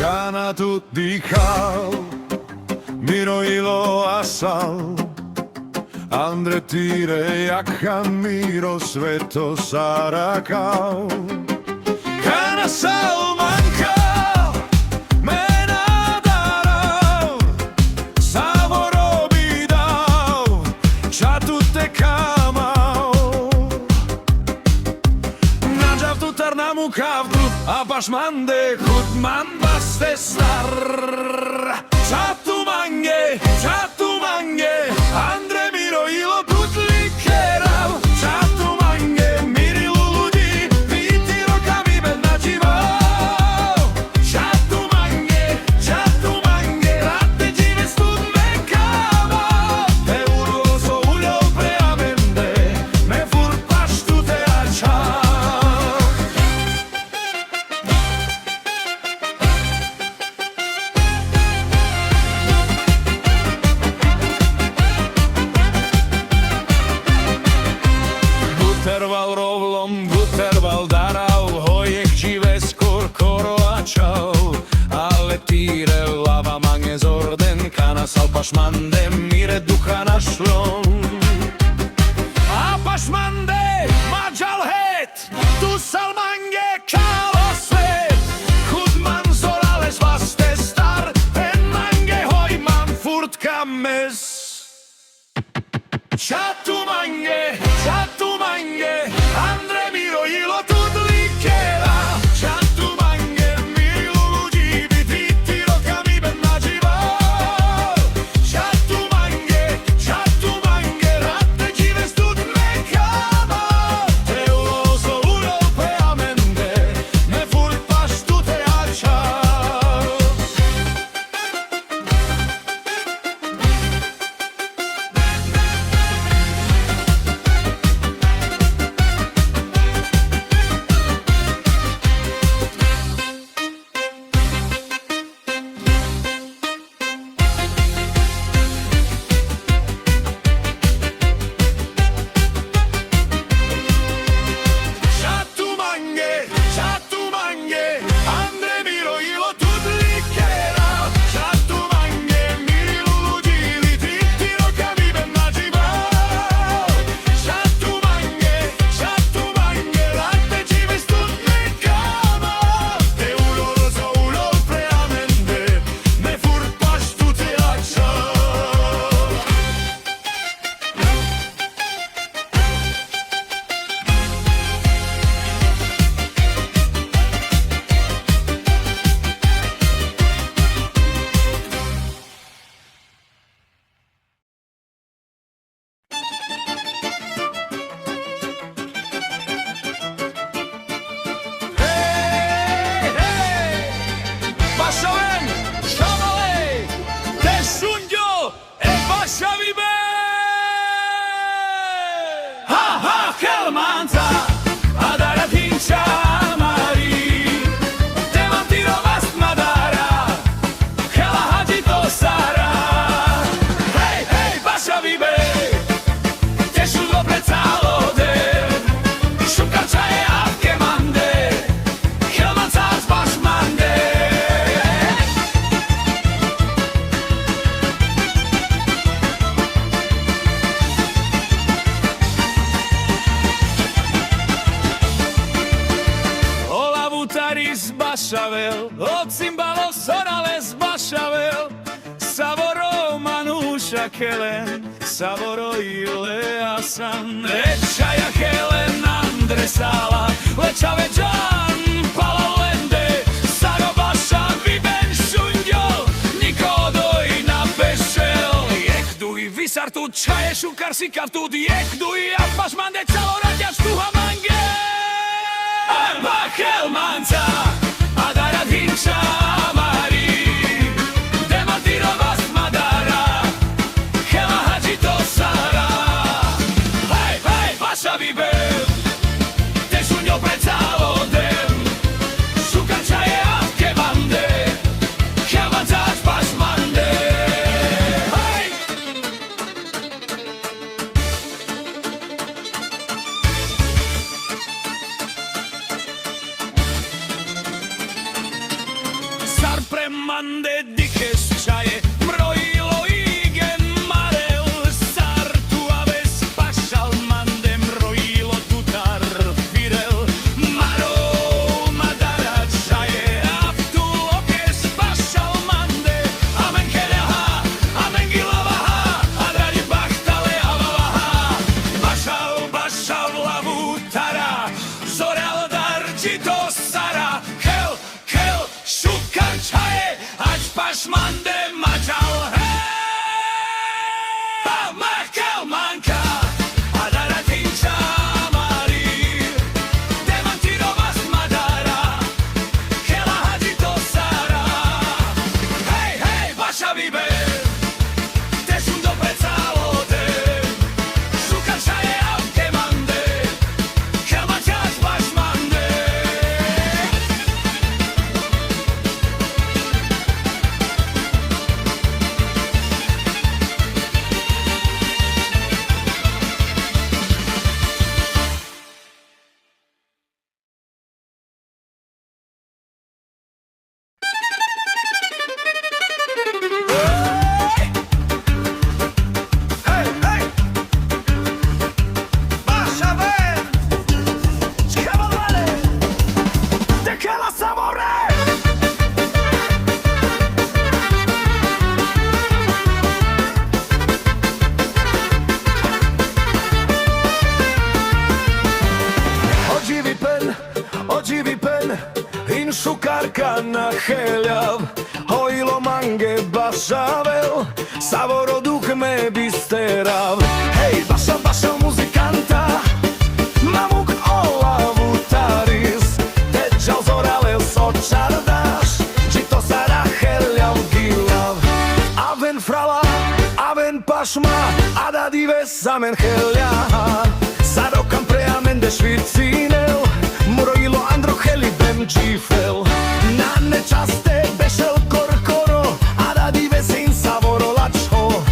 Cana tutti cal, Miro ilo asal, Andre tire jakan miro sveto sarakal. Cana salmanka, mena daral, savorobi dal, čatute kamau. Nađav tutar namu kavdu, a baš mande hudman baste star. Čatu mange, Andre miro ilo tutli kerav. Čatu mange, mirilu ljudi, viti rokami bez nađivav. Čatu mange, rate džive studme kava. Te ulo so uljov preamende, me fur paštu te ačav. Guterval rovlom, guterval daral, hojek žive skôr koroačal. Ale týre lava mange zorden, kana sal pašmande, mire ducha našlom. A pašmande, mađal het, tu sal mange kalo svet. Hudman zorales vaste star, en mange hojman furt kames. Čatu mange, Andre miro ilo tutli kera. Čatu mange, mirilu ljudi, biti rokami ben nađivav. Čatu mange, rate džive studme kava. Te ulo so uljov preamende, me fur paštu te ačav. Čatu mange, Andre miro ilo tutli kera. Čatu mange, mirilu ljudi, viti rokami ben nađivav. Čatu mange, rate džive studme kava. Te ulo so uljov preamende, me fur paštu te ačav. Bašavem, šamalej, te šundjo, bašavibe. Ha, helmanca, adara tinča mari. Teman tiro vast madara, hela hađi to sara. Hej, bašavibe, te šundjo pred calode. Šukača je avke mande, helmanca zbaš mande. Bašavel, od cimbalo sorales bašavel. Savoro manuša kelen, savoro ile asan. Rečaja helen andresala, lečave džan palalende. Saro baša viben šundjo, niko doj na pešel. Jehduj visar tu čaje šukar si kavtud, jehduj a pašmande čalo radjač tuha mange. Arba helmanca, adara hinča mari. Teman tiro vast madara, hela hađi to sara. Hej, bašavibe, te šunjo pred zavodem. Šukača je avke bande, helmanca zbaš mande. Hej! fremande dikes čaje, mrojilo igen marel, sartu aves pašal mande, mrojilo tutar firel, maro madara čaje, aftu lokes pašal mande, amen keleha, amen gilavaha, adradi bahtale avavaha, bašal lavutara, zoral darči to sara, kel, šukar čaje, ač paš mande mačal, makel manka, adara tinča mari, demantiro vas madara, kela hađi to sara, hej, baša vibe, te šum do precalote, šukar čaje, avke mande, kel mačač baš mande. Ođivi pen, in šukarka na heljav, hojilo mange bašavel, savoro duh me bisterav. Hej, baša muzikanta, mamuk olavu taris, teđal zorale sočardaš, čito sara heljav gilav. Aven frala, aven pašma, ada dives amen helja, sarokam preamen de švicinel, mrojilo andro heli bem džifel, na nečaste bešel korkoro, ada dive sin savoro lačho,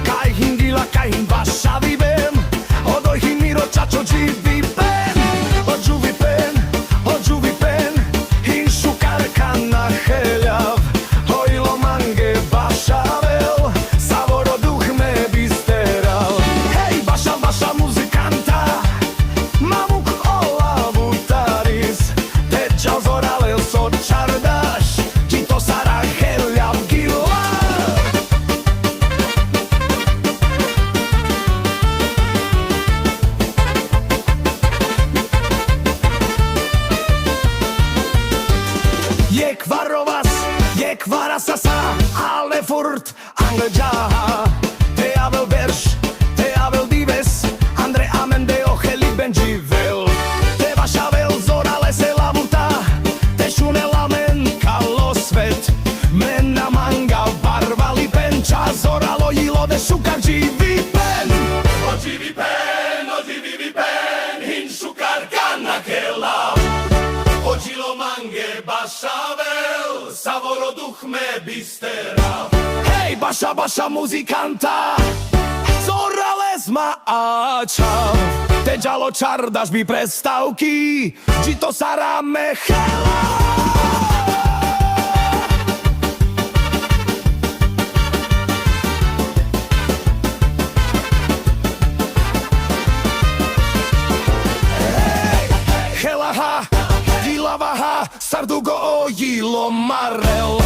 kaj hindila kaj hin baša vibem, odoj hin miro čačo dživi pen, odžuvi pen, hin šukarka na heljav, hojilo mange bašavel, savoro duh me bisterav. Hej, baša muzikanta, mamuk olavu taris, teđal zorale sočardaš, čito sara heljav gilav. Je kvarasasa, ale furt angleđaha, te avel berš, te avel dives, andre amen de oheli benjivel, te vašavel zorale se lavuta, te šune lamen kalo svet, mena manga barvali penča, zoralo jilo de šukar dživi pen. Ođivi pen, hin šukarka na helav, ođilo mange bašavel, savoro duh me bisterav. Hej, baša muzikanta, zorale zmačav, teđalo čardaš bi predstavki, čito sara me helav. Helaha, gilavaha, sardugo ojilo marel,